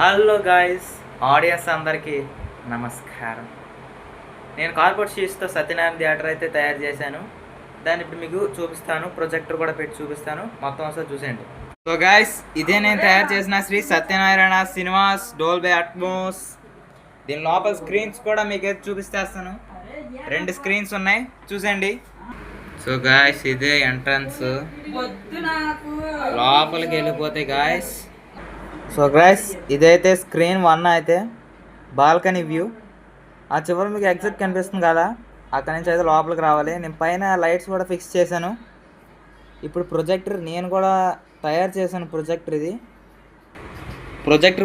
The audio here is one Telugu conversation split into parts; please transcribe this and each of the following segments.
హలో గాయస్, ఆడియన్స్ అందరికీ నమస్కారం. నేను కార్బోర్డ్ షీట్స్తో సత్యనారాయణ థియేటర్ అయితే తయారు చేశాను. దాన్ని ఇప్పుడు మీకు చూపిస్తాను, ప్రొజెక్టర్ కూడా పెట్టి చూపిస్తాను. మొత్తం ఒకసారి చూసేయండి. సో గాయస్, ఇదే నేను తయారు చేసిన Shri Satyanarayana cinemas Dolby Atmos. దీని లోపల స్క్రీన్స్ కూడా మీకు అయితే చూపిస్తేస్తాను. 2 స్క్రీన్స్ ఉన్నాయి, చూసేయండి. సో గాయస్, ఇదే ఎంట్రన్స్. లోపలికి వెళ్ళిపోతే గాయస్, సో గాయస్ ఇదైతే స్క్రీన్ 1 అయితే బాల్కనీ వ్యూ. ఆ చివరి మీకు ఎగ్జిట్ కనిపిస్తుంది కదా, అక్కడి నుంచి అయితే లోపలికి రావాలి. నేను పైన లైట్స్ కూడా ఫిక్స్ చేశాను. ఇప్పుడు ప్రొజెక్టర్ నేను కూడా తయారు చేశాను. ప్రొజెక్టర్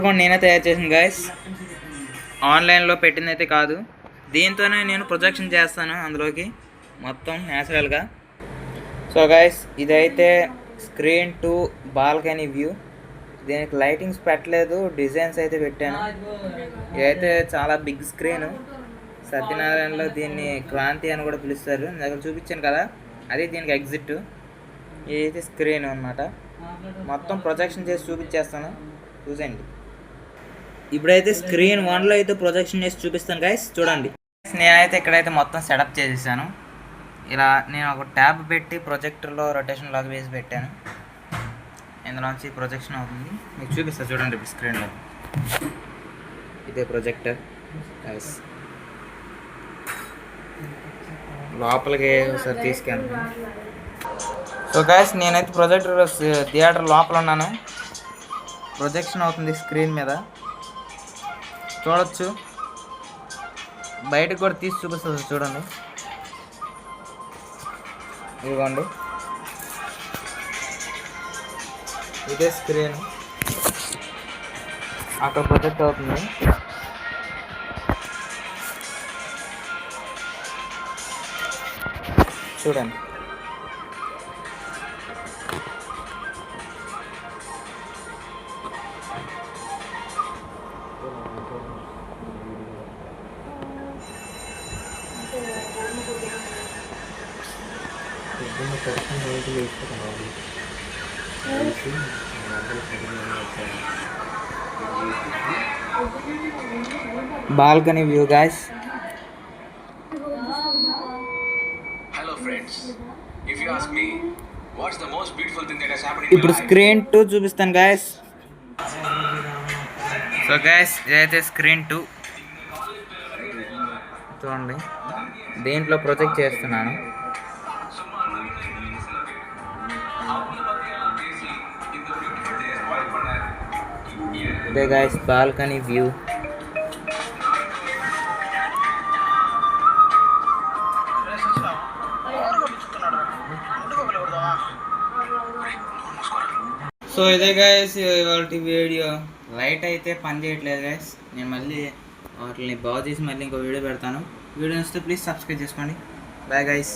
కూడా నేనే తయారు చేశాను గాయస్, ఆన్లైన్లో పెట్టింది అయితే కాదు. దీంతోనే నేను ప్రొజెక్షన్ చేస్తాను అందులోకి మొత్తం న్యాచురల్గా. సో గాయస్, ఇదైతే స్క్రీన్ 2 బాల్కనీ వ్యూ. దీనికి లైటింగ్స్ పెట్టలేదు, డిజైన్స్ అయితే పెట్టాను. ఇదైతే చాలా బిగ్ స్క్రీన్. సత్యనారాయణలో దీన్ని క్రాంతి అని కూడా పిలుస్తారు. నేను చూపించాను కదా, అది దీనికి ఎగ్జిట్. ఇదైతే స్క్రీన్ అన్నమాట. మొత్తం ప్రొజెక్షన్ చేసి చూపించేస్తాను, చూసండి. ఇప్పుడైతే స్క్రీన్ 1లో అయితే ప్రొజెక్షన్ చేసి చూపిస్తాను గైస్, చూడండి. నేనైతే ఇక్కడైతే మొత్తం సెటప్ చేసేసాను. ఇలా నేను ఒక ట్యాబ్ పెట్టి ప్రొజెక్టర్లో రొటేషన్ లాగా వేసి పెట్టాను. ఇందులోంచి ప్రొజెక్షన్ అవుతుంది, మీకు చూపిస్తాను చూడండి. ఇప్పుడు స్క్రీన్లో ఇదే ప్రొజెక్టర్ గైస్. లోపలికి ఒకసారి తీసుకెళ్తాను. సో గైస్, నేనైతే ప్రొజెక్టర్ థియేటర్ లోపల ఉన్నాను. ప్రొజెక్షన్ అవుతుంది స్క్రీన్ మీద, చూడొచ్చు. బయటకు కూడా తీసి చూపిస్తుంది, చూడండి. ఇదిగోండి, ఇదే స్క్రీన్. అక్కడ ప్రొజెక్ట్ అవుతుంది. చూడండి. Balcony view guys. ఇప్పుడు స్క్రీన్ 2 చూపిస్తాను గాయస్. సో గాయస్, ఇదైతే స్క్రీన్ 2 చూడండి. దీంట్లో ప్రొజెక్ట్ చేస్తున్నాను. ఇదే గాయస్ బాల్కనీ వ్యూ. సో ఇదే గాయస్ ఇవాళ వీడియో. లైట్ అయితే పని చేయట్లేదు గాయస్. నేను మళ్ళీ వాటిని బాగు చేసి మళ్ళీ ఇంకో వీడియో పెడతాను. వీడియో వస్తే ప్లీజ్ సబ్స్క్రైబ్ చేసుకోండి. Bye guys.